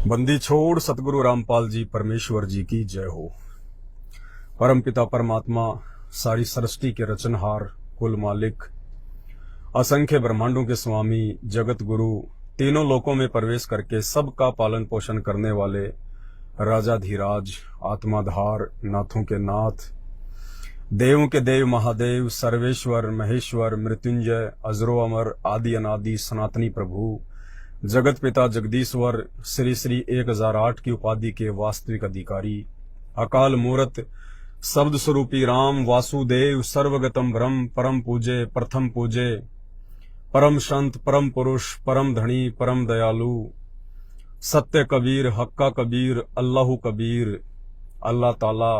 बंदी छोड़ सतगुरु रामपाल जी परमेश्वर जी की जय हो। परम पिता परमात्मा, सारी सृष्टि के रचनहार, कुल मालिक, असंख्य ब्रह्मांडों के स्वामी, जगत गुरु, तीनों लोकों में प्रवेश करके सबका पालन पोषण करने वाले राजाधिराज, आत्माधार, नाथों के नाथ, देवों के देव महादेव, सर्वेश्वर, महेश्वर, मृत्युंजय, अजरो अमर, आदि अनादि, सनातनी प्रभु, जगत पिता जगदीश्वर, श्री श्री 1008 की उपाधि के वास्तविक अधिकारी, अकाल मूरत, शब्द स्वरूपी राम, वासुदेव, सर्वगतम ब्रह्म, परम पूजे, प्रथम पूजे, परम संत, परम पुरुष, परम धनी, परम दयालु, सत्य कबीर, हक्का कबीर, अल्लाहु कबीर, अल्लाह ताला,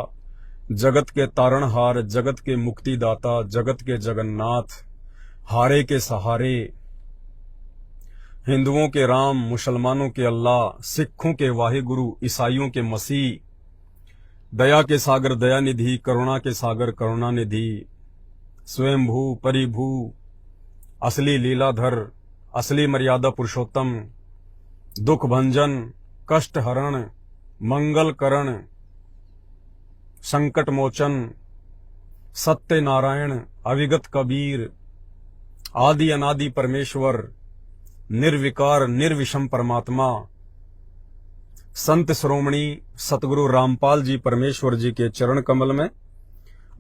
जगत के तारणहार, जगत के मुक्तिदाता, जगत के जगन्नाथ, हारे के सहारे, हिंदुओं के राम, मुसलमानों के अल्लाह, सिखों के वाहिगुरु, ईसाइयों के मसीह, दया के सागर दयानिधि, करुणा के सागर करुणानिधि, स्वयंभू परिभू, असली लीलाधर, असली मर्यादा पुरुषोत्तम, दुख भंजन, कष्ट हरण, मंगल करण, संकट मोचन, सत्य नारायण, अविगत कबीर, आदि अनादि परमेश्वर, निर्विकार निर्विषम परमात्मा, संत श्रोमणी सतगुरु रामपाल जी परमेश्वर जी के चरण कमल में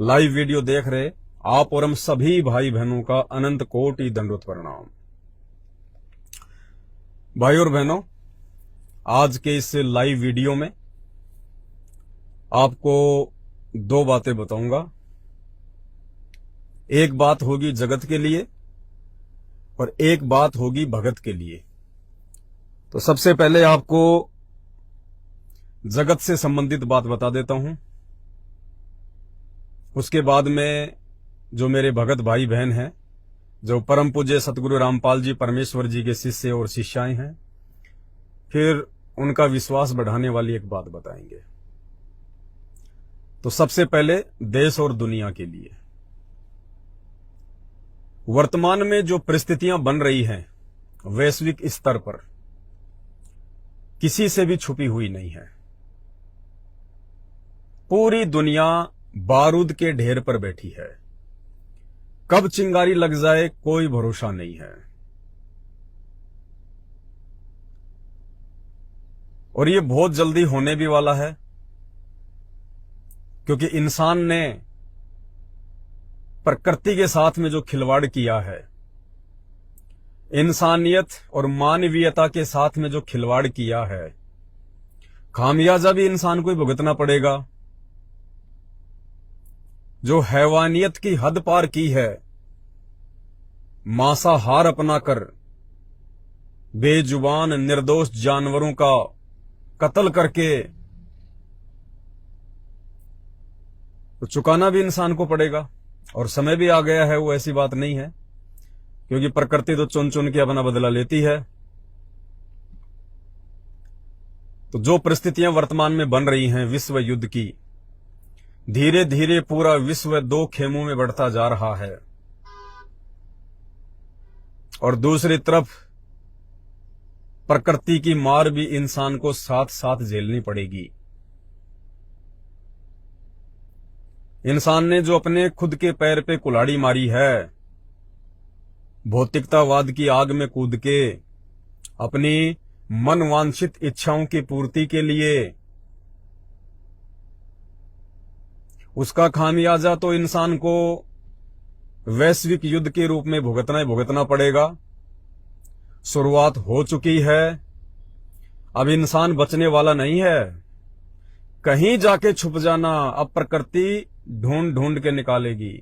लाइव वीडियो देख रहे आप और हम सभी भाई बहनों का अनंत कोटि दंडवत प्रणाम। भाई और बहनों, आज के इस लाइव वीडियो में आपको दो बातें बताऊंगा। एक बात होगी जगत के लिए और एक बात होगी भगत के लिए। तो सबसे पहले आपको जगत से संबंधित बात बता देता हूं, उसके बाद में जो मेरे भगत भाई बहन हैं, जो परम पूज्य सतगुरु रामपाल जी परमेश्वर जी के शिष्य और शिष्याएं हैं, फिर उनका विश्वास बढ़ाने वाली एक बात बताएंगे। तो सबसे पहले देश और दुनिया के लिए वर्तमान में जो परिस्थितियां बन रही हैं वैश्विक स्तर पर, किसी से भी छुपी हुई नहीं है। पूरी दुनिया बारूद के ढेर पर बैठी है, कब चिंगारी लग जाए कोई भरोसा नहीं है। और ये बहुत जल्दी होने भी वाला है, क्योंकि इंसान ने प्रकृति के साथ में जो खिलवाड़ किया है, इंसानियत और मानवीयता के साथ में जो खिलवाड़ किया है, खामियाजा भी इंसान को ही भुगतना पड़ेगा। जो हैवानियत की हद पार की है, मांसाहार अपनाकर बेजुबान निर्दोष जानवरों का कत्ल करके, तो चुकाना भी इंसान को पड़ेगा। और समय भी आ गया है, वो ऐसी बात नहीं है, क्योंकि प्रकृति तो चुन चुन के अपना बदला लेती है। तो जो परिस्थितियां वर्तमान में बन रही हैं विश्व युद्ध की, धीरे धीरे पूरा विश्व दो खेमों में बढ़ता जा रहा है, और दूसरी तरफ प्रकृति की मार भी इंसान को साथ साथ झेलनी पड़ेगी। इंसान ने जो अपने खुद के पैर पे कुल्हाड़ी मारी है, भौतिकतावाद की आग में कूद के अपनी मनवांछित इच्छाओं की पूर्ति के लिए, उसका खामियाजा तो इंसान को वैश्विक युद्ध के रूप में भुगतना ही भुगतना पड़ेगा। शुरुआत हो चुकी है, अब इंसान बचने वाला नहीं है। कहीं जाके छुप जाना अब प्रकृति ढूंढ ढूंढ के निकालेगी,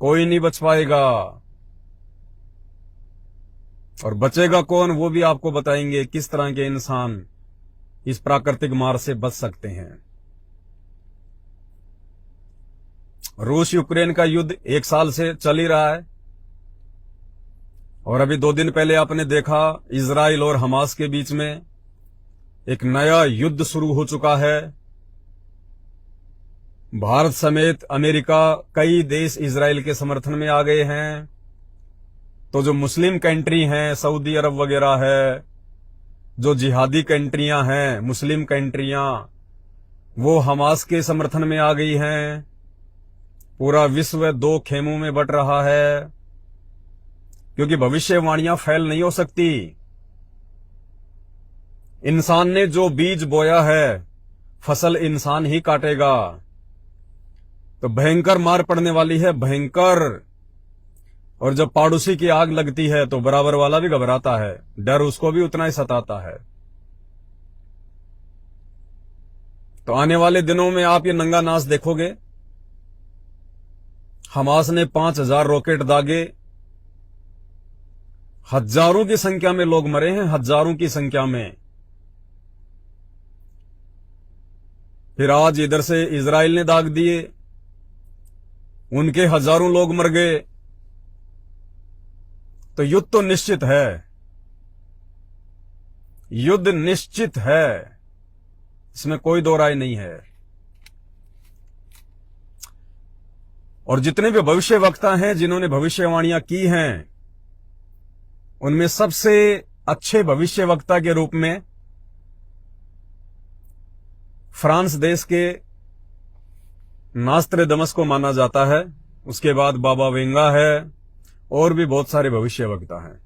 कोई नहीं बच पाएगा। और बचेगा कौन, वो भी आपको बताएंगे किस तरह के इंसान इस प्राकृतिक मार से बच सकते हैं। रूस यूक्रेन का युद्ध 1 साल से चल ही रहा है, और अभी 2 दिन पहले आपने देखा इजराइल और हमास के बीच में एक नया युद्ध शुरू हो चुका है। भारत समेत अमेरिका, कई देश इजराइल के समर्थन में आ गए हैं। तो जो मुस्लिम कंट्री हैं, सऊदी अरब वगैरह है, जो जिहादी कंट्रियां हैं, मुस्लिम कंट्रियां, वो हमास के समर्थन में आ गई हैं। पूरा विश्व दो खेमों में बट रहा है, क्योंकि भविष्यवाणियां फैल नहीं हो सकती। इंसान ने जो बीज बोया है, फसल इंसान ही काटेगा। तो भयंकर मार पड़ने वाली है, भयंकर। और जब पड़ोसी की आग लगती है तो बराबर वाला भी घबराता है, डर उसको भी उतना ही सताता है। तो आने वाले दिनों में आप ये नंगा नाच देखोगे। हमास ने 5000 रॉकेट दागे, हजारों की संख्या में लोग मरे हैं, हजारों की संख्या में। फिर आज इधर से इजराइल ने दाग दिए, उनके हजारों लोग मर गए। तो युद्ध तो निश्चित है, युद्ध निश्चित है, इसमें कोई दो राय नहीं है। और जितने भी भविष्य वक्ता हैं जिन्होंने भविष्यवाणियां की हैं, उनमें सबसे अच्छे भविष्य वक्ता के रूप में फ्रांस देश के नास्ट्रेडमस को माना जाता है। उसके बाद बाबा वेंगा है, और भी बहुत सारे भविष्य वक्ता हैं।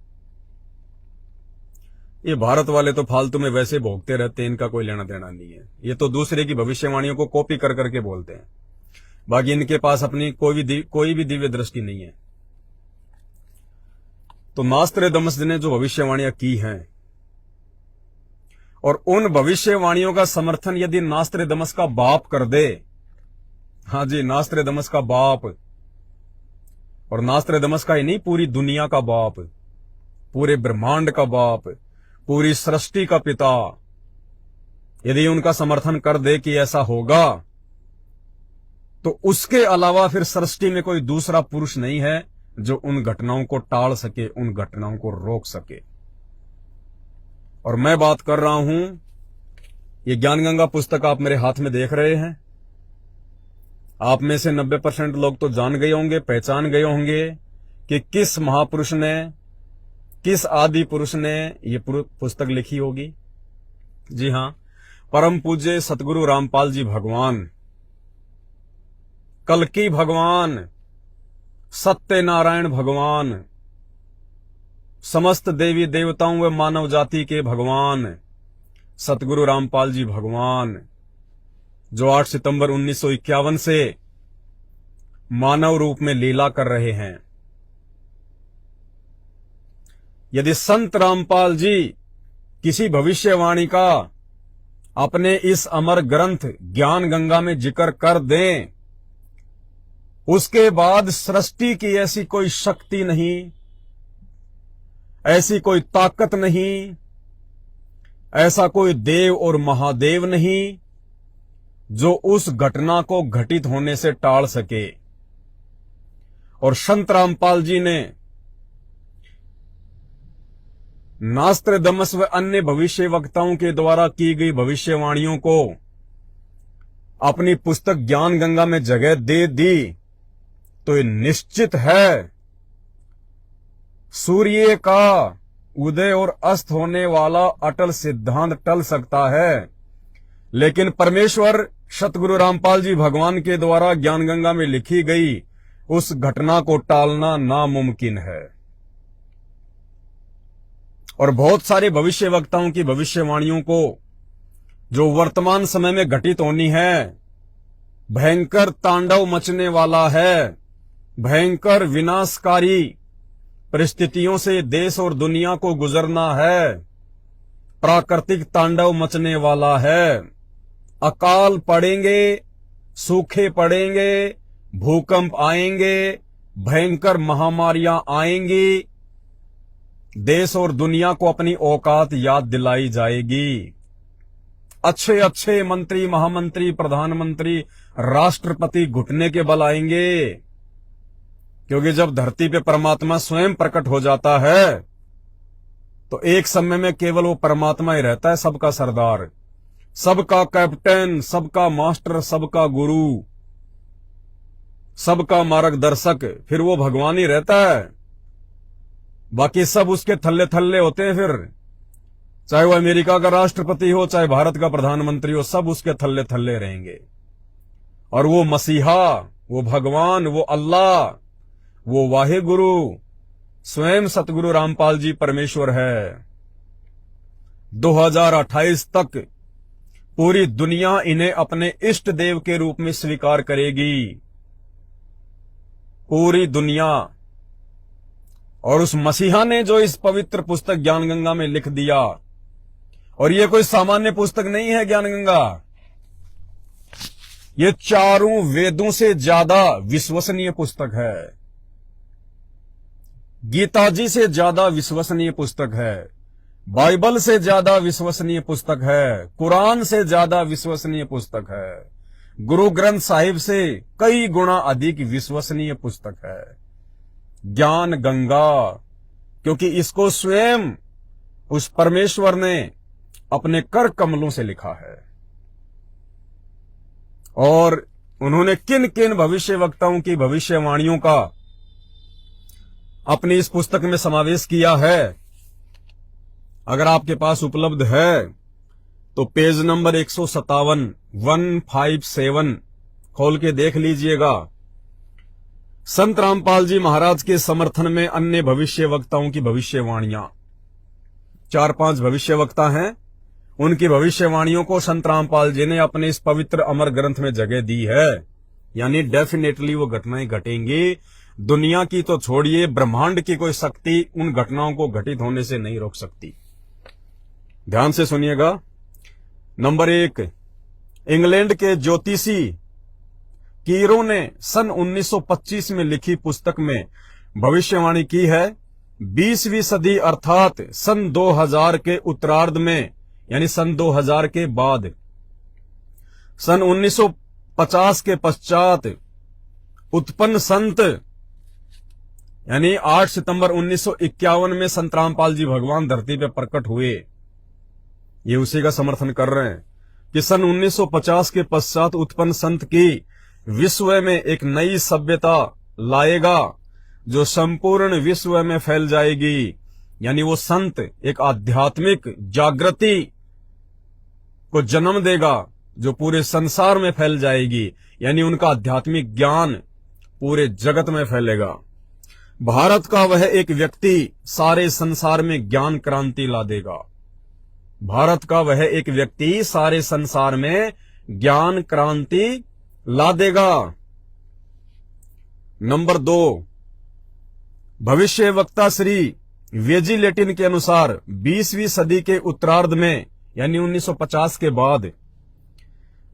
ये भारत वाले तो फालतू में वैसे भोगते रहते हैं, इनका कोई लेना देना नहीं है। ये तो दूसरे की भविष्यवाणियों को कॉपी कर करके बोलते हैं, बाकी इनके पास अपनी कोई भी दिव्य दृष्टि नहीं है। तो नास्ट्रेडमस ने जो भविष्यवाणियां की हैं, और उन भविष्यवाणियों का समर्थन यदि नास्ट्रेडमस का बाप कर दे, हाँ जी, नास्ट्रेडमस का बाप, और नास्ट्रेडमस का ही नहीं, पूरी दुनिया का बाप, पूरे ब्रह्मांड का बाप, पूरी सृष्टि का पिता, यदि उनका समर्थन कर दे कि ऐसा होगा, तो उसके अलावा फिर सृष्टि में कोई दूसरा पुरुष नहीं है जो उन घटनाओं को टाल सके, उन घटनाओं को रोक सके। और मैं बात कर रहा हूं, ये ज्ञानगंगा पुस्तक आप मेरे हाथ में देख रहे हैं। आप में से 90% लोग तो जान गए होंगे, पहचान गए होंगे कि किस महापुरुष ने, किस आदि पुरुष ने ये पुस्तक लिखी होगी। जी हां, परम पूज्य सतगुरु रामपाल जी भगवान, कल्कि भगवान, सत्यनारायण भगवान, समस्त देवी देवताओं व मानव जाति के भगवान सतगुरु रामपाल जी भगवान, जो 8 सितंबर 1951 से मानव रूप में लीला कर रहे हैं। यदि संत रामपाल जी किसी भविष्यवाणी का अपने इस अमर ग्रंथ ज्ञान गंगा में जिक्र कर दें, उसके बाद सृष्टि की ऐसी कोई शक्ति नहीं, ऐसी कोई ताकत नहीं, ऐसा कोई देव और महादेव नहीं जो उस घटना को घटित होने से टाल सके। और संत रामपाल जी ने नास्ट्रेडमस व अन्य भविष्य वक्ताओं के द्वारा की गई भविष्यवाणियों को अपनी पुस्तक ज्ञान गंगा में जगह दे दी, तो ये निश्चित है सूर्य का उदय और अस्त होने वाला अटल सिद्धांत टल सकता है, लेकिन परमेश्वर सतगुरु रामपाल जी भगवान के द्वारा ज्ञान गंगा में लिखी गई उस घटना को टालना नामुमकिन है। और बहुत सारे भविष्य वक्ताओं की भविष्यवाणियों को जो वर्तमान समय में घटित होनी है, भयंकर तांडव मचने वाला है, भयंकर विनाशकारी परिस्थितियों से देश और दुनिया को गुजरना है, प्राकृतिक तांडव मचने वाला है, अकाल पड़ेंगे, सूखे पड़ेंगे, भूकंप आएंगे, भयंकर महामारियां आएंगी, देश और दुनिया को अपनी औकात याद दिलाई जाएगी। अच्छे अच्छे मंत्री, महामंत्री, प्रधानमंत्री, राष्ट्रपति घुटने के बल आएंगे, क्योंकि जब धरती पे परमात्मा स्वयं प्रकट हो जाता है तो एक समय में केवल वो परमात्मा ही रहता है, सबका सरदार, सबका कैप्टन, सबका मास्टर, सबका गुरु, सबका मार्गदर्शक, फिर वो भगवान ही रहता है। बाकी सब उसके थल्ले थल्ले होते हैं। फिर चाहे वो अमेरिका का राष्ट्रपति हो, चाहे भारत का प्रधानमंत्री हो, सब उसके थल्ले थल्ले रहेंगे। और वो मसीहा, वो भगवान, वो अल्लाह, वो वाहे गुरु स्वयं सतगुरु रामपाल जी परमेश्वर है। 2028 तक पूरी दुनिया इन्हें अपने इष्ट देव के रूप में स्वीकार करेगी, पूरी दुनिया। और उस मसीहा ने जो इस पवित्र पुस्तक ज्ञान गंगा में लिख दिया, और ये कोई सामान्य पुस्तक नहीं है ज्ञान गंगा, ये चारों वेदों से ज्यादा विश्वसनीय पुस्तक है, गीता जी से ज्यादा विश्वसनीय पुस्तक है, बाइबल से ज्यादा विश्वसनीय पुस्तक है, कुरान से ज्यादा विश्वसनीय पुस्तक है, गुरु ग्रंथ साहिब से कई गुना अधिक विश्वसनीय पुस्तक है ज्ञान गंगा। क्योंकि इसको स्वयं उस परमेश्वर ने अपने कर कमलों से लिखा है। और उन्होंने किन किन भविष्य वक्ताओं की भविष्यवाणियों का अपनी इस पुस्तक में समावेश किया है, अगर आपके पास उपलब्ध है तो पेज नंबर 157 खोल के देख लीजिएगा। संत रामपाल जी महाराज के समर्थन में अन्य भविष्य वक्ताओं की भविष्यवाणियां, 4-5 भविष्य वक्ता हैं, उनकी भविष्यवाणियों को संत रामपाल जी ने अपने इस पवित्र अमर ग्रंथ में जगह दी है। यानी डेफिनेटली वो घटनाएं घटेंगी। दुनिया की तो छोड़िए, ब्रह्मांड की कोई शक्ति उन घटनाओं को घटित होने से नहीं रोक सकती। ध्यान से सुनिएगा। नंबर 1, इंग्लैंड के ज्योतिषी कीरो ने सन 1925 में लिखी पुस्तक में भविष्यवाणी की है, 20वीं सदी अर्थात सन 2000 के उत्तरार्ध में, यानी सन 2000 के बाद, सन 1950 के पश्चात उत्पन्न संत, यानी 8 सितंबर 1951 में संत रामपाल जी भगवान धरती पर प्रकट हुए। ये उसी का समर्थन कर रहे हैं कि सन 1950 के पश्चात उत्पन्न संत की विश्व में एक नई सभ्यता लाएगा जो संपूर्ण विश्व में फैल जाएगी। यानी वो संत एक आध्यात्मिक जागृति को जन्म देगा जो पूरे संसार में फैल जाएगी। यानी उनका आध्यात्मिक ज्ञान पूरे जगत में फैलेगा। भारत का वह एक व्यक्ति सारे संसार में ज्ञान क्रांति ला देगा। भारत का वह एक व्यक्ति सारे संसार में ज्ञान क्रांति ला देगा। नंबर 2, भविष्य वक्ता श्री वेजी लेटिन के अनुसार 20वीं सदी के उत्तरार्ध में, यानी 1950 के बाद,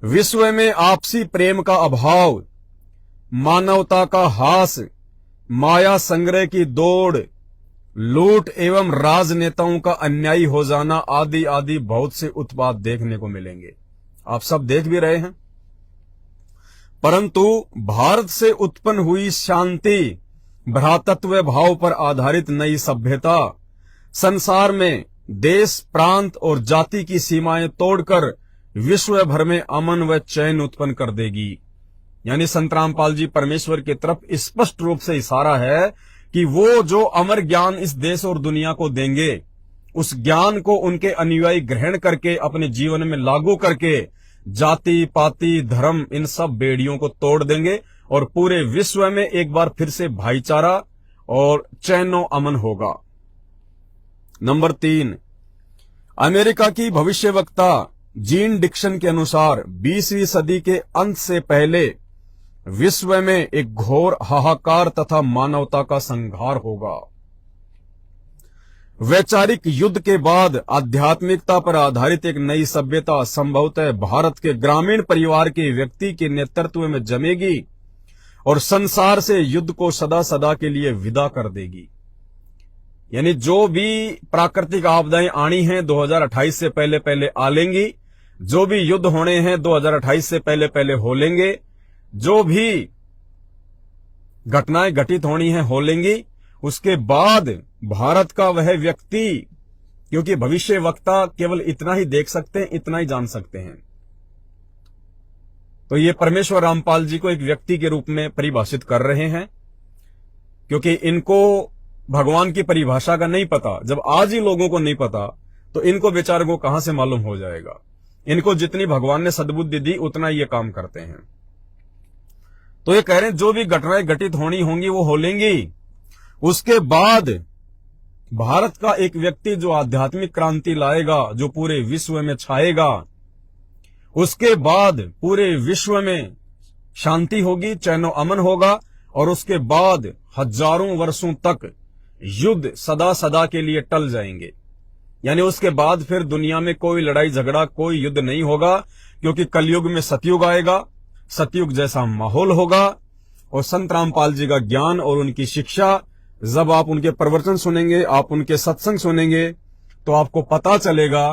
विश्व में आपसी प्रेम का अभाव, मानवता का हास, माया संग्रह की दौड़, लूट एवं राजनेताओं का अन्यायी हो जाना आदि आदि बहुत से उत्पाद देखने को मिलेंगे। आप सब देख भी रहे हैं। परंतु भारत से उत्पन्न हुई शांति, भ्रातृत्व भाव पर आधारित नई सभ्यता संसार में देश, प्रांत और जाति की सीमाएं तोड़कर विश्व भर में अमन व चैन उत्पन्न कर देगी। यानी संत रामपाल जी परमेश्वर की तरफ स्पष्ट रूप से इशारा है कि वो जो अमर ज्ञान इस देश और दुनिया को देंगे, उस ज्ञान को उनके अनुयायी ग्रहण करके अपने जीवन में लागू करके जाति, पाति, धर्म, इन सब बेड़ियों को तोड़ देंगे और पूरे विश्व में एक बार फिर से भाईचारा और चैनो अमन होगा। नंबर 3, अमेरिका की भविष्यवक्ता जीन डिक्सन के अनुसार 20वीं सदी के अंत से पहले विश्व में एक घोर हाहाकार तथा मानवता का संहार होगा। वैचारिक युद्ध के बाद आध्यात्मिकता पर आधारित एक नई सभ्यता संभवतः भारत के ग्रामीण परिवार के व्यक्ति के नेतृत्व में जमेगी और संसार से युद्ध को सदा सदा के लिए विदा कर देगी। यानी जो भी प्राकृतिक आपदाएं आनी हैं 2028 से पहले पहले आ लेंगी, जो भी युद्ध होने हैं 2028 से पहले पहले हो लेंगे, जो भी घटनाएं घटित होनी हैं हो लेंगी। उसके बाद भारत का वह व्यक्ति, क्योंकि भविष्य वक्ता केवल इतना ही देख सकते हैं, इतना ही जान सकते हैं, तो ये परमेश्वर रामपाल जी को एक व्यक्ति के रूप में परिभाषित कर रहे हैं, क्योंकि इनको भगवान की परिभाषा का नहीं पता। जब आज ही लोगों को नहीं पता तो इनको बेचारों को कहां से मालूम हो जाएगा। इनको जितनी भगवान ने सद्बुद्धि दी उतना ये काम करते हैं। तो ये कह रहे हैं जो भी घटनाएं घटित होनी होंगी वो हो लेंगी। उसके बाद भारत का एक व्यक्ति जो आध्यात्मिक क्रांति लाएगा, जो पूरे विश्व में छाएगा, उसके बाद पूरे विश्व में शांति होगी, चैनो अमन होगा, और उसके बाद हजारों वर्षों तक युद्ध सदा सदा के लिए टल जाएंगे। यानी उसके बाद फिर दुनिया में कोई लड़ाई झगड़ा, कोई युद्ध नहीं होगा, क्योंकि कलयुग में सतयुग आएगा, सतयुग जैसा माहौल होगा। और संत रामपाल जी का ज्ञान और उनकी शिक्षा, जब आप उनके प्रवचन सुनेंगे, आप उनके सत्संग सुनेंगे, तो आपको पता चलेगा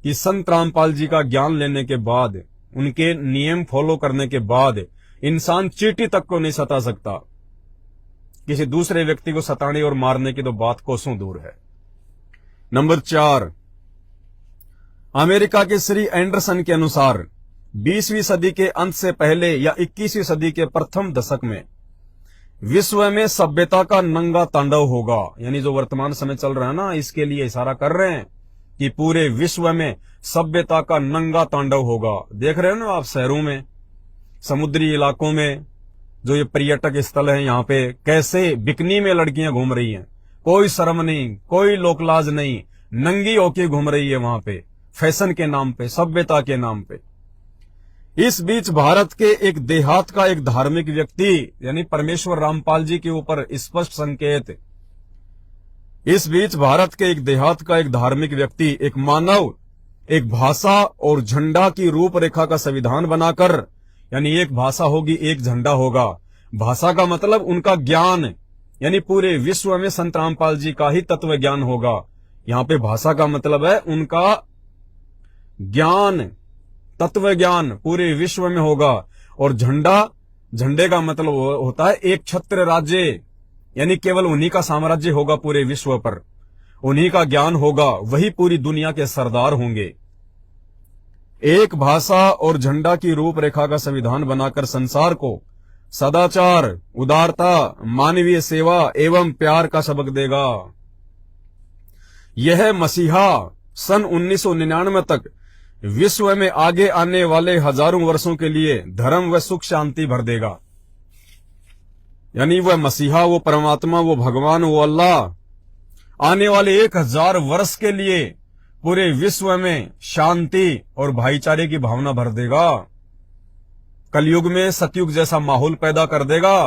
कि संत रामपाल जी का ज्ञान लेने के बाद, उनके नियम फॉलो करने के बाद इंसान चींटी तक को नहीं सता सकता। किसी दूसरे व्यक्ति को सताने और मारने की तो बात कोसों दूर है। नंबर 4, अमेरिका के श्री एंडरसन के अनुसार 20वीं सदी के अंत से पहले या 21वीं सदी के प्रथम दशक में विश्व में सभ्यता का नंगा तांडव होगा। यानी जो वर्तमान समय चल रहा है ना, इसके लिए इशारा कर रहे हैं कि पूरे विश्व में सभ्यता का नंगा तांडव होगा। देख रहे हो ना आप, शहरों में, समुद्री इलाकों में, जो ये पर्यटक स्थल है, यहाँ पे कैसे बिकनी में लड़कियां घूम रही हैं, कोई शर्म नहीं, कोई लोकलाज नहीं, नंगी होके घूम रही है वहां पे, फैशन के नाम पे, सभ्यता के नाम पे। इस बीच भारत के एक देहात का एक धार्मिक व्यक्ति, यानी परमेश्वर रामपाल जी के ऊपर स्पष्ट संकेत, इस बीच भारत के एक देहात का एक धार्मिक व्यक्ति, एक मानव, एक भाषा और झंडा की रूपरेखा का संविधान बनाकर, यानी एक भाषा होगी, एक झंडा होगा। भाषा का मतलब उनका ज्ञान, यानी पूरे विश्व में संत रामपाल जी का ही तत्व ज्ञान होगा। यहां पे भाषा का मतलब है उनका ज्ञान, तत्व ज्ञान पूरे विश्व में होगा। और झंडा, झंडे का मतलब होता है एक छत्र राज्य, यानी केवल उन्हीं का साम्राज्य होगा पूरे विश्व पर, उन्हीं का ज्ञान होगा, वही पूरी दुनिया के सरदार होंगे। एक भाषा और झंडा की रूपरेखा का संविधान बनाकर संसार को सदाचार, उदारता, मानवीय सेवा एवं प्यार का सबक देगा। यह मसीहा सन 1999 तक विश्व में आगे आने वाले हजारों वर्षों के लिए धर्म व सुख शांति भर देगा। यानी वह मसीहा, वो परमात्मा, वो भगवान, वो अल्लाह आने वाले 1000 वर्ष के लिए पूरे विश्व में शांति और भाईचारे की भावना भर देगा। कलयुग में सतयुग जैसा माहौल पैदा कर देगा,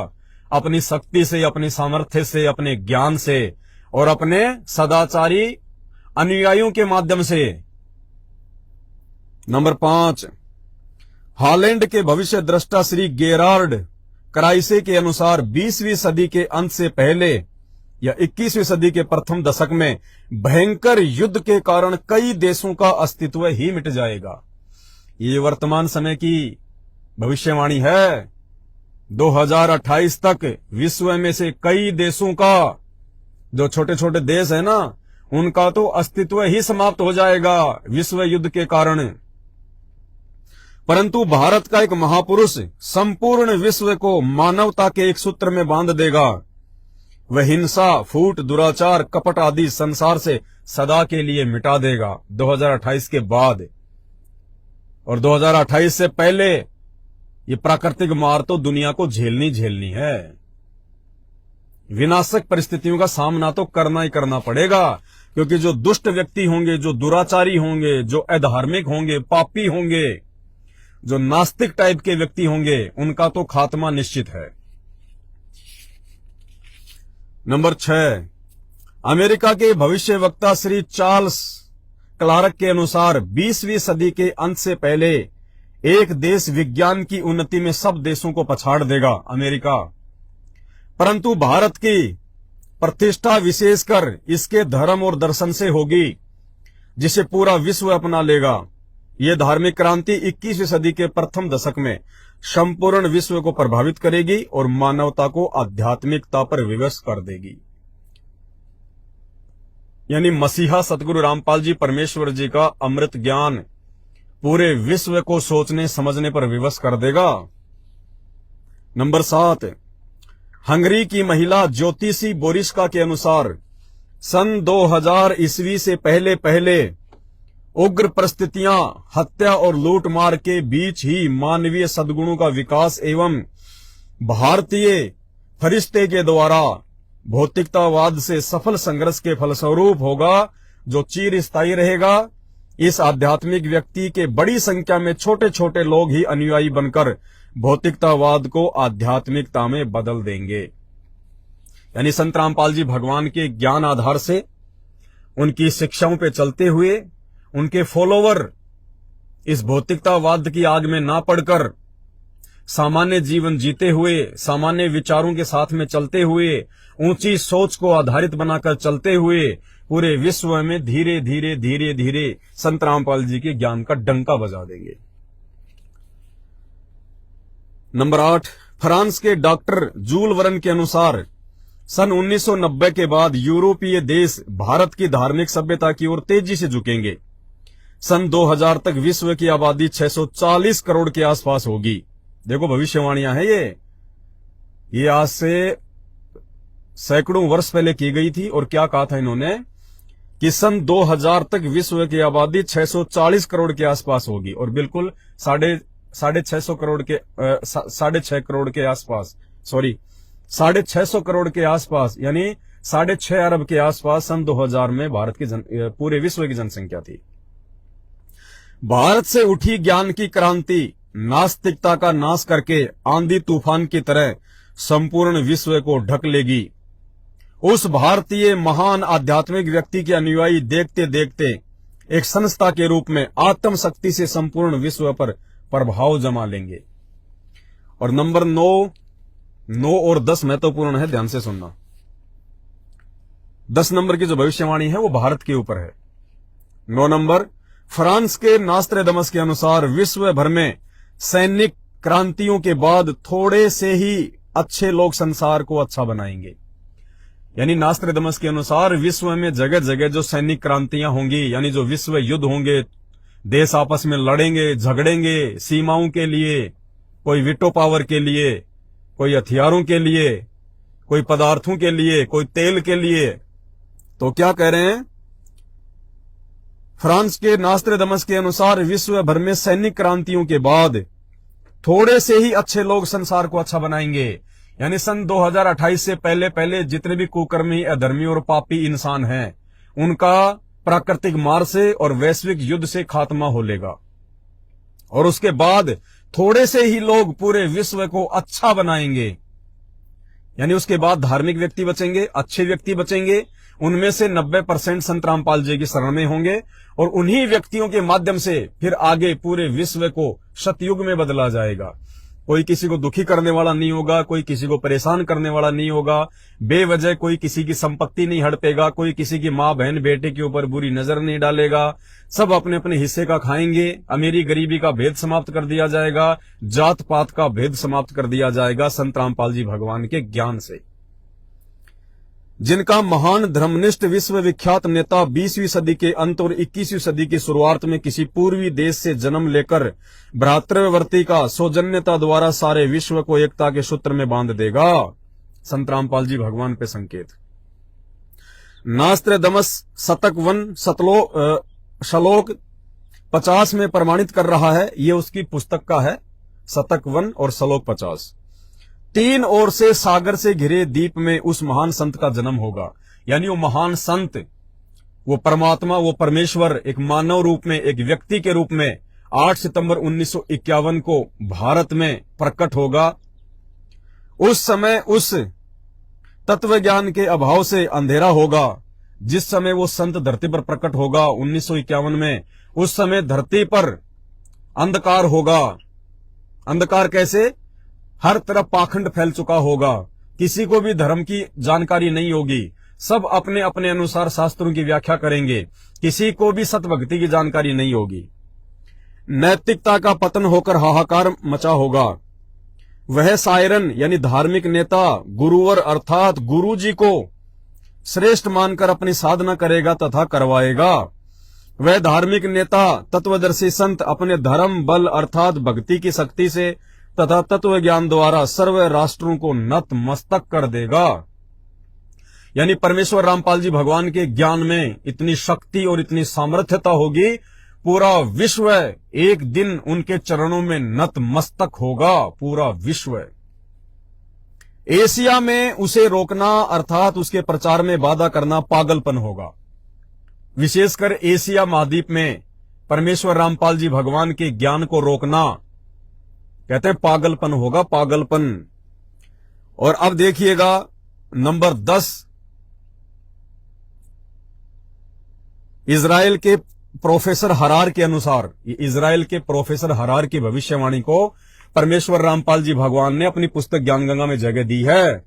अपनी शक्ति से, अपनी सामर्थ्य से, अपने ज्ञान से और अपने सदाचारी अनुयायियों के माध्यम से। नंबर 5, हॉलैंड के भविष्य दृष्टा श्री गेरार्ड क्राइसे के अनुसार 20वीं सदी के अंत से पहले या 21वीं सदी के प्रथम दशक में भयंकर युद्ध के कारण कई देशों का अस्तित्व ही मिट जाएगा। ये वर्तमान समय की भविष्यवाणी है। 2028 तक विश्व में से कई देशों का, जो छोटे छोटे देश है ना, उनका तो अस्तित्व ही समाप्त हो जाएगा विश्व युद्ध के कारण। परंतु भारत का एक महापुरुष संपूर्ण विश्व को मानवता के एक सूत्र में बांध देगा। वह हिंसा, फूट, दुराचार, कपट आदि संसार से सदा के लिए मिटा देगा 2028 के बाद। और 2028 से पहले ये प्राकृतिक मार तो दुनिया को झेलनी है। विनाशक परिस्थितियों का सामना तो करना ही करना पड़ेगा, क्योंकि जो दुष्ट व्यक्ति होंगे, जो दुराचारी होंगे, जो अधार्मिक होंगे, पापी होंगे, जो नास्तिक टाइप के व्यक्ति होंगे, उनका तो खात्मा निश्चित है। नंबर 6, अमेरिका के भविष्यवक्ता श्री चार्ल्स क्लार्क के अनुसार 20वीं सदी के अंत से पहले एक देश विज्ञान की उन्नति में सब देशों को पछाड़ देगा, अमेरिका। परंतु भारत की प्रतिष्ठा विशेषकर इसके धर्म और दर्शन से होगी, जिसे पूरा विश्व अपना लेगा। यह धार्मिक क्रांति 21वीं सदी के प्रथम दशक में संपूर्ण विश्व को प्रभावित करेगी और मानवता को आध्यात्मिकता पर विवश कर देगी। यानी मसीहा सतगुरु रामपाल जी परमेश्वर जी का अमृत ज्ञान पूरे विश्व को सोचने समझने पर विवश कर देगा। नंबर 7, हंगरी की महिला ज्योतिषी बोरिस्का के अनुसार सन 2000 ईस्वी से पहले उग्र परिस्थितियां, हत्या और लूटमार के बीच ही मानवीय सद्गुणों का विकास एवं भारतीय फरिश्ते के द्वारा भौतिकतावाद से सफल संघर्ष के फलस्वरूप होगा, जो चिरस्थायी रहेगा। इस आध्यात्मिक व्यक्ति के बड़ी संख्या में छोटे छोटे लोग ही अनुयायी बनकर भौतिकतावाद को आध्यात्मिकता में बदल देंगे। यानी संत रामपाल जी भगवान के ज्ञान आधार से, उनकी शिक्षाओं पे चलते हुए, उनके फॉलोवर इस भौतिकतावाद की आग में ना पड़कर सामान्य जीवन जीते हुए, सामान्य विचारों के साथ में चलते हुए, ऊंची सोच को आधारित बनाकर चलते हुए पूरे विश्व में धीरे धीरे धीरे धीरे संत रामपाल जी के ज्ञान का डंका बजा देंगे। नंबर 8, फ्रांस के डॉक्टर जूल वर्न के अनुसार सन 1990 के बाद यूरोपीय देश भारत की धार्मिक सभ्यता की ओर तेजी से झुकेंगे। सन 2000 तक विश्व की आबादी 640 करोड़ के आसपास होगी। देखो भविष्यवाणियां हैं ये आज से सैकड़ों वर्ष पहले की गई थी। और क्या कहा था इन्होंने कि सन 2000 तक विश्व की आबादी 640 करोड़ के आसपास होगी, और बिल्कुल साढ़े 6 करोड़ के 6.5 करोड़ के आसपास, सॉरी 650 करोड़ के आसपास, यानी 6.5 अरब के आसपास सन 2000 में भारत की पूरे विश्व की जनसंख्या थी। भारत से उठी ज्ञान की क्रांति नास्तिकता का नाश करके आंधी तूफान की तरह संपूर्ण विश्व को ढक लेगी। उस भारतीय महान आध्यात्मिक व्यक्ति के अनुयायी देखते देखते एक संस्था के रूप में आत्म शक्ति से संपूर्ण विश्व पर प्रभाव जमा लेंगे। और नंबर 9 और 10 महत्वपूर्ण है, ध्यान से सुनना। 10 नंबर की जो भविष्यवाणी है वो भारत के ऊपर है। 9 नंबर, फ्रांस के नास्ट्रेडमस के अनुसार विश्व भर में सैनिक क्रांतियों के बाद थोड़े से ही अच्छे लोग संसार को अच्छा बनाएंगे। यानी नास्ट्रेडमस के अनुसार विश्व में जगह जगह जो सैनिक क्रांतियां होंगी, यानी जो विश्व युद्ध होंगे, देश आपस में लड़ेंगे, झगड़ेंगे सीमाओं के लिए, कोई वीटो पावर के लिए, कोई हथियारों के लिए, कोई पदार्थों के लिए, कोई तेल के लिए। तो क्या कह रहे हैं, फ्रांस के नास्ट्रेडमस के अनुसार विश्व भर में सैनिक क्रांतियों के बाद थोड़े से ही अच्छे लोग संसार को अच्छा बनाएंगे। यानी सन 2028 से पहले पहले जितने भी कुकर्मी, अधर्मी और पापी इंसान हैं, उनका प्राकृतिक मार से और वैश्विक युद्ध से खात्मा हो लेगा। और उसके बाद थोड़े से ही लोग पूरे विश्व को अच्छा बनाएंगे। यानी उसके बाद धार्मिक व्यक्ति बचेंगे, अच्छे व्यक्ति बचेंगे। उनमें से 90% संत रामपाल जी की शरण में होंगे, और उन्हीं व्यक्तियों के माध्यम से फिर आगे पूरे विश्व को सतयुग में बदला जाएगा। कोई किसी को दुखी करने वाला नहीं होगा, कोई किसी को परेशान करने वाला नहीं होगा, बेवजह कोई किसी की संपत्ति नहीं हड़पेगा, कोई किसी की माँ बहन बेटे के ऊपर बुरी नजर नहीं डालेगा। सब अपने अपने हिस्से का खाएंगे। अमीरी गरीबी का भेद समाप्त कर दिया जाएगा, जात पात का भेद समाप्त कर दिया जाएगा संत रामपाल जी भगवान के ज्ञान से। जिनका महान धर्मनिष्ठ विश्व विख्यात नेता 20वीं सदी के अंत और 21वीं सदी की शुरुआत में किसी पूर्वी देश से जन्म लेकर भ्रातृवर्ती का सौजन्यता द्वारा सारे विश्व को एकता के सूत्र में बांध देगा। संत रामपाल जी भगवान पे संकेत। नास्ट्रेडमस शतक 1 श्लोक 50 में प्रमाणित कर रहा है। ये उसकी पुस्तक का है, शतक 1 और श्लोक 50। 3 ओर से सागर से घिरे द्वीप में उस महान संत का जन्म होगा। यानी वो महान संत, वो परमात्मा, वो परमेश्वर एक मानव रूप में, एक व्यक्ति के रूप में 8 सितंबर 1951 को भारत में प्रकट होगा। उस समय उस तत्व ज्ञान के अभाव से अंधेरा होगा। जिस समय वो संत धरती पर प्रकट होगा 1951 में, उस समय धरती पर अंधकार होगा। अंधकार कैसे? हर तरफ पाखंड फैल चुका होगा, किसी को भी धर्म की जानकारी नहीं होगी, सब अपने अपने अनुसार शास्त्रों की व्याख्या करेंगे, किसी को भी सतभक्ति की जानकारी नहीं होगी। नैतिकता का पतन होकर हाहाकार मचा होगा। वह सायरन यानी धार्मिक नेता गुरुवर अर्थात गुरु जी को श्रेष्ठ मानकर अपनी साधना करेगा तथा करवाएगा। वह धार्मिक नेता तत्वदर्शी संत अपने धर्म बल अर्थात भक्ति की शक्ति से तथा तत्व ज्ञान द्वारा सर्व राष्ट्रों को नत मस्तक कर देगा। यानी परमेश्वर रामपाल जी भगवान के ज्ञान में इतनी शक्ति और इतनी सामर्थ्यता होगी, पूरा विश्व एक दिन उनके चरणों में नतमस्तक होगा, पूरा विश्व। एशिया में उसे रोकना अर्थात उसके प्रचार में बाधा करना पागलपन होगा। विशेषकर एशिया महाद्वीप में परमेश्वर रामपाल जी भगवान के ज्ञान को रोकना कहते हैं पागलपन होगा, पागलपन। और अब देखिएगा नंबर 10, इजराइल के प्रोफेसर हरार के अनुसार, इजराइल के प्रोफेसर हरार की भविष्यवाणी को परमेश्वर रामपाल जी भगवान ने अपनी पुस्तक ज्ञानगंगा में जगह दी है।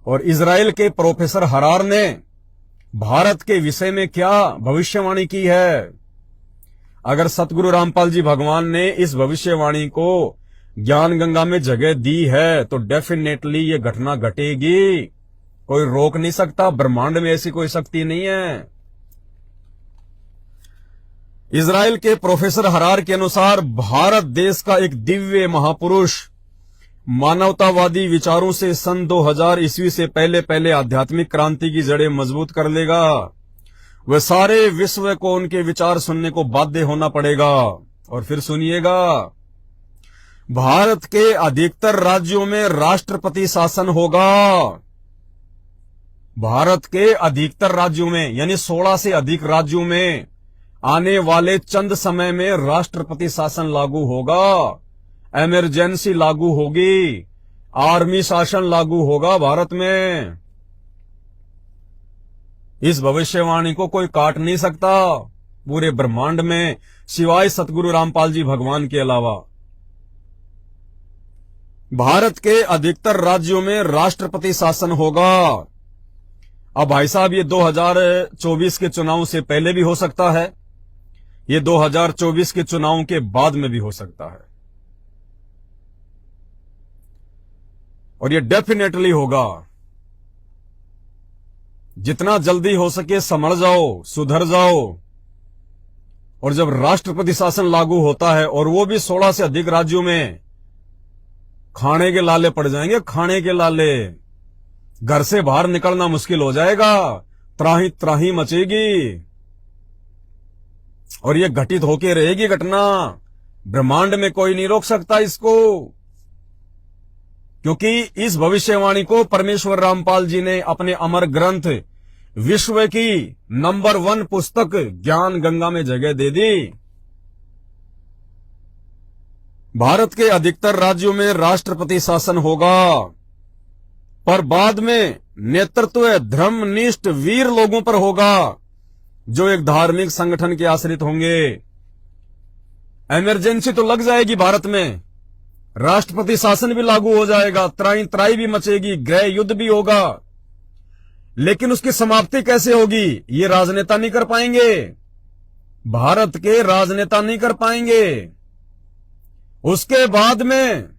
और इजराइल के प्रोफेसर हरार ने भारत के विषय में क्या भविष्यवाणी की है। अगर सतगुरु रामपाल जी भगवान ने इस भविष्यवाणी को ज्ञानगंगा में जगह दी है तो डेफिनेटली ये घटना घटेगी, कोई रोक नहीं सकता। ब्रह्मांड में ऐसी कोई शक्ति नहीं है। इजराइल के प्रोफेसर हरार के अनुसार भारत देश का एक दिव्य महापुरुष मानवतावादी विचारों से सन 2000 ईस्वी से पहले आध्यात्मिक क्रांति की जड़ें मजबूत कर लेगा। वह सारे विश्व को उनके विचार सुनने को बाध्य होना पड़ेगा। और फिर सुनिएगा, भारत के अधिकतर राज्यों में राष्ट्रपति शासन होगा। भारत के अधिकतर राज्यों में यानी 16 से अधिक राज्यों में आने वाले चंद समय में राष्ट्रपति शासन लागू होगा, इमरजेंसी लागू होगी, आर्मी शासन लागू होगा भारत में। इस भविष्यवाणी को कोई काट नहीं सकता पूरे ब्रह्मांड में, सिवाय सतगुरु रामपाल जी भगवान के अलावा। भारत के अधिकतर राज्यों में राष्ट्रपति शासन होगा। अब भाई साहब, ये 2024 के चुनाव से पहले भी हो सकता है, ये 2024 के चुनाव के बाद में भी हो सकता है, और ये डेफिनेटली होगा। जितना जल्दी हो सके समझ जाओ, सुधर जाओ। और जब राष्ट्रपति शासन लागू होता है और वो भी 16 से अधिक राज्यों में, खाने के लाले पड़ जाएंगे, खाने के लाले। घर से बाहर निकलना मुश्किल हो जाएगा, त्राही त्राही मचेगी। और ये घटित होके रहेगी घटना, ब्रह्मांड में कोई नहीं रोक सकता इसको, क्योंकि इस भविष्यवाणी को परमेश्वर रामपाल जी ने अपने अमर ग्रंथ विश्व की नंबर 1 पुस्तक ज्ञान गंगा में जगह दे दी। भारत के अधिकतर राज्यों में राष्ट्रपति शासन होगा, पर बाद में नेतृत्व धर्मनिष्ठ वीर लोगों पर होगा जो एक धार्मिक संगठन के आश्रित होंगे। इमरजेंसी तो लग जाएगी भारत में, राष्ट्रपति शासन भी लागू हो जाएगा, त्राई त्राई भी मचेगी, गृह युद्ध भी होगा, लेकिन उसकी समाप्ति कैसे होगी ये राजनेता नहीं कर पाएंगे, भारत के राजनेता नहीं कर पाएंगे। उसके बाद में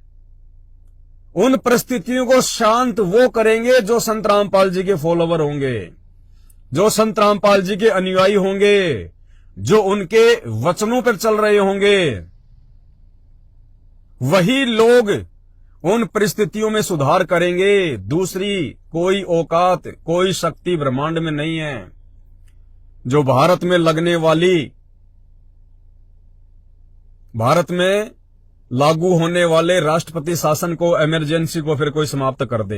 उन परिस्थितियों को शांत वो करेंगे जो संत रामपाल जी के फॉलोवर होंगे, जो संत रामपाल जी के अनुयायी होंगे, जो उनके वचनों पर चल रहे होंगे। वही लोग उन परिस्थितियों में सुधार करेंगे। दूसरी कोई औकात, कोई शक्ति ब्रह्मांड में नहीं है जो भारत में लगने वाली, भारत में लागू होने वाले राष्ट्रपति शासन को, इमरजेंसी को फिर कोई समाप्त कर दे।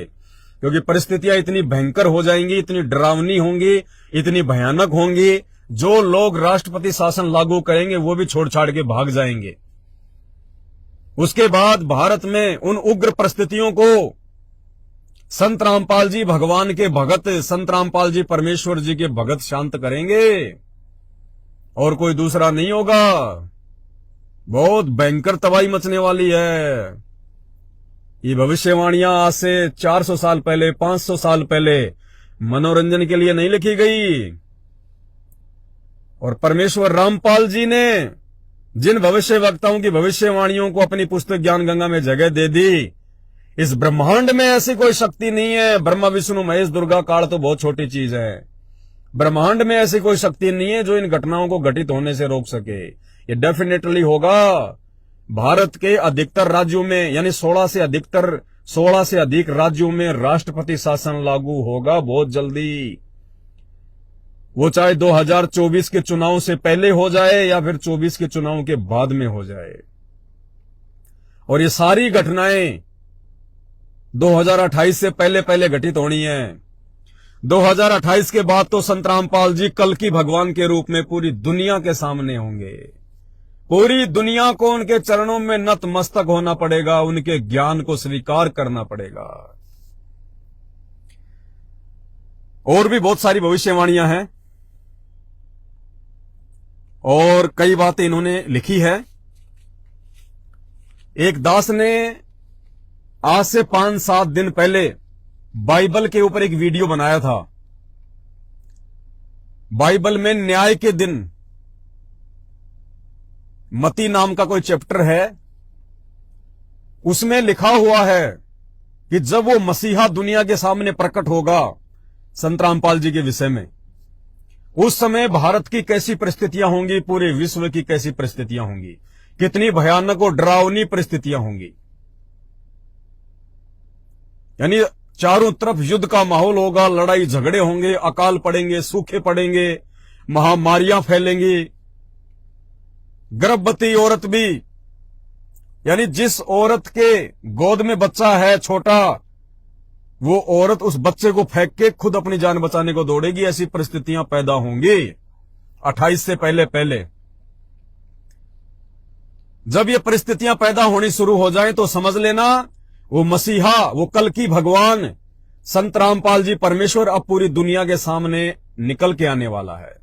क्योंकि परिस्थितियां इतनी भयंकर हो जाएंगी, इतनी डरावनी होंगी, इतनी भयानक होंगी, जो लोग राष्ट्रपति शासन लागू करेंगे वो भी छोड़ छाड़ के भाग जाएंगे। उसके बाद भारत में उन उग्र परिस्थितियों को संत रामपाल जी भगवान के भगत, संत रामपाल जी परमेश्वर जी के भगत शांत करेंगे, और कोई दूसरा नहीं होगा। बहुत भयंकर तबाही मचने वाली है। ये भविष्यवाणियां आज से 400 साल पहले, 500 साल पहले मनोरंजन के लिए नहीं लिखी गई, और परमेश्वर रामपाल जी ने जिन भविष्य वक्ताओं की भविष्यवाणियों को अपनी पुस्तक ज्ञान गंगा में जगह दे दी, इस ब्रह्मांड में ऐसी कोई शक्ति नहीं है। ब्रह्मा विष्णु महेश दुर्गा काल तो बहुत छोटी चीज है, ब्रह्मांड में ऐसी कोई शक्ति नहीं है जो इन घटनाओं को घटित होने से रोक सके। ये डेफिनेटली होगा। भारत के अधिकतर राज्यों में यानी 16 से अधिक राज्यों में राष्ट्रपति शासन लागू होगा बहुत जल्दी। वो चाहे 2024 के चुनाव से पहले हो जाए या फिर 24 के चुनाव के बाद में हो जाए। और ये सारी घटनाएं 2028 से पहले पहले घटित होनी है। 2028 के बाद तो संत रामपाल जी कल्कि भगवान के रूप में पूरी दुनिया के सामने होंगे। पूरी दुनिया को उनके चरणों में नतमस्तक होना पड़ेगा, उनके ज्ञान को स्वीकार करना पड़ेगा। और भी बहुत सारी भविष्यवाणियां हैं और कई बातें इन्होंने लिखी है। एक दास ने आज से 5-7 दिन पहले बाइबल के ऊपर एक वीडियो बनाया था। बाइबल में न्याय के दिन मती नाम का कोई चैप्टर है, उसमें लिखा हुआ है कि जब वो मसीहा दुनिया के सामने प्रकट होगा संत रामपाल जी के विषय में, उस समय भारत की कैसी परिस्थितियां होंगी, पूरे विश्व की कैसी परिस्थितियां होंगी, कितनी भयानक और डरावनी परिस्थितियां होंगी। यानी चारों तरफ युद्ध का माहौल होगा, लड़ाई झगड़े होंगे, अकाल पड़ेंगे, सूखे पड़ेंगे, महामारियां फैलेंगी, गर्भवती औरत भी, यानी जिस औरत के गोद में बच्चा है छोटा, वो औरत उस बच्चे को फेंक के खुद अपनी जान बचाने को दौड़ेगी। ऐसी परिस्थितियां पैदा होंगी 28 से पहले पहले। जब ये परिस्थितियां पैदा होनी शुरू हो जाएं तो समझ लेना वो मसीहा, वो कल्कि भगवान संत रामपाल जी परमेश्वर अब पूरी दुनिया के सामने निकल के आने वाला है।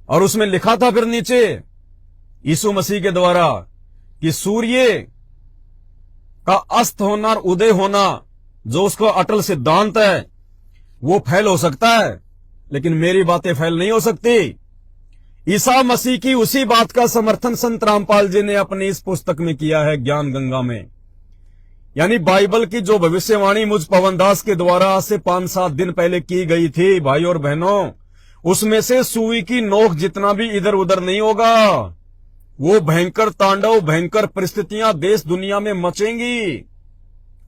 और उसमें लिखा था फिर नीचे यीशु मसीह के द्वारा कि सूर्य का अस्त होना और उदय होना जो उसका अटल सिद्धांत है वो फैल हो सकता है, लेकिन मेरी बातें फैल नहीं हो सकती। ईसा मसीह की उसी बात का समर्थन संत रामपाल जी ने अपनी इस पुस्तक में किया है, ज्ञान गंगा में। यानी बाइबल की जो भविष्यवाणी मुझ पवनदास के द्वारा आज से 5-7 दिन पहले की गई थी भाई और बहनों, उसमें से सुई की नोक जितना भी इधर उधर नहीं होगा। वो भयंकर तांडव, भयंकर परिस्थितियां देश दुनिया में मचेंगी,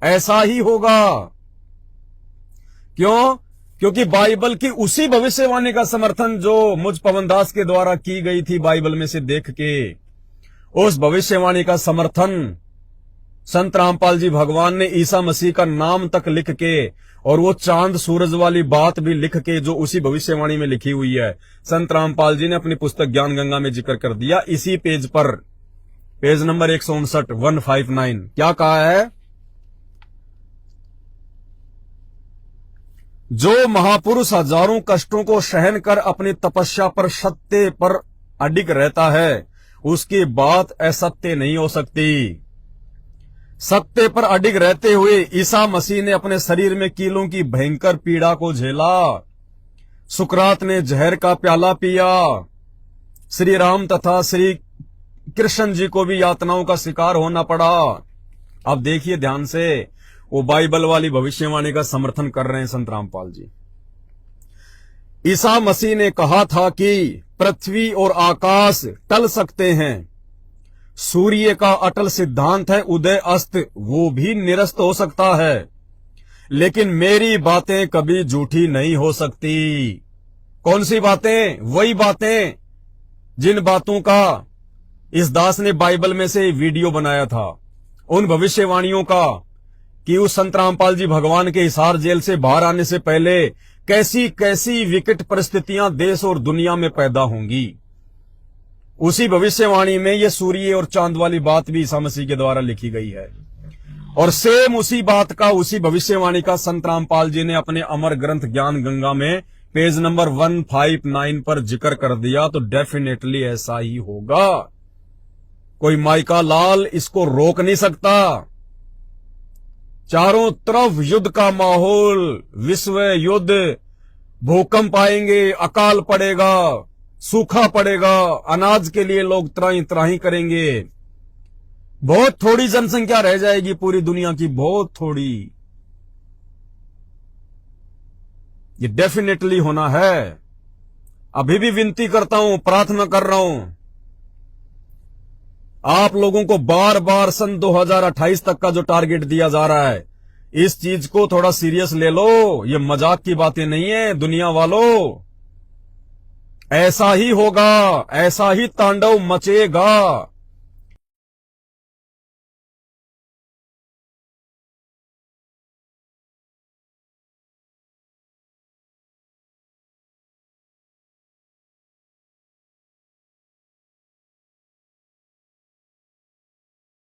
ऐसा ही होगा। क्यों? क्योंकि बाइबल की उसी भविष्यवाणी का समर्थन जो मुझ पवनदास के द्वारा की गई थी बाइबल में से देख के, उस भविष्यवाणी का समर्थन संत रामपाल जी भगवान ने ईसा मसीह का नाम तक लिख के और वो चांद सूरज वाली बात भी लिख के जो उसी भविष्यवाणी में लिखी हुई है, संत रामपाल जी ने अपनी पुस्तक ज्ञान गंगा में जिक्र कर दिया। इसी पेज पर, पेज नंबर 159 क्या कहा है? जो महापुरुष हजारों कष्टों को सहन कर अपनी तपस्या पर सत्य पर अडिग रहता है, उसकी बात असत्य नहीं हो सकती। सत्य पर अडिग रहते हुए ईसा मसीह ने अपने शरीर में कीलों की भयंकर पीड़ा को झेला। सुकरात ने जहर का प्याला पिया। श्री राम तथा श्री कृष्ण जी को भी यातनाओं का शिकार होना पड़ा। अब देखिए ध्यान से, वो बाइबल वाली भविष्यवाणी का समर्थन कर रहे हैं संत रामपाल जी। ईसा मसीह ने कहा था कि पृथ्वी और आकाश टल सकते हैं, सूर्य का अटल सिद्धांत है उदय अस्त, वो भी निरस्त हो सकता है, लेकिन मेरी बातें कभी झूठी नहीं हो सकती। कौन सी बातें? वही बातें जिन बातों का इस दास ने बाइबल में से वीडियो बनाया था, उन भविष्यवाणियों का कि उस संत रामपाल जी भगवान के हिसार जेल से बाहर आने से पहले कैसी कैसी विकट परिस्थितियां देश और दुनिया में पैदा होंगी। उसी भविष्यवाणी में ये सूर्य और चांद वाली बात भी ईसा मसीह के द्वारा लिखी गई है। और सेम उसी बात का, उसी भविष्यवाणी का संत रामपाल जी ने अपने अमर ग्रंथ ज्ञान गंगा में पेज नंबर 159 पर जिक्र कर दिया। तो डेफिनेटली ऐसा ही होगा, कोई माइका लाल इसको रोक नहीं सकता। चारों तरफ युद्ध का माहौल, विश्व युद्ध, भूकंप आएंगे, अकाल पड़ेगा, सूखा पड़ेगा, अनाज के लिए लोग त्राही त्राही करेंगे। बहुत थोड़ी जनसंख्या रह जाएगी पूरी दुनिया की, बहुत थोड़ी। ये डेफिनेटली होना है। अभी भी विनती करता हूं, प्रार्थना कर रहा हूं, आप लोगों को बार बार सन 2028 तक का जो टारगेट दिया जा रहा है, इस चीज को थोड़ा सीरियस ले लो, ये मजाक की बातें नहीं है दुनिया वालों। ऐसा ही होगा, ऐसा ही तांडव मचेगा।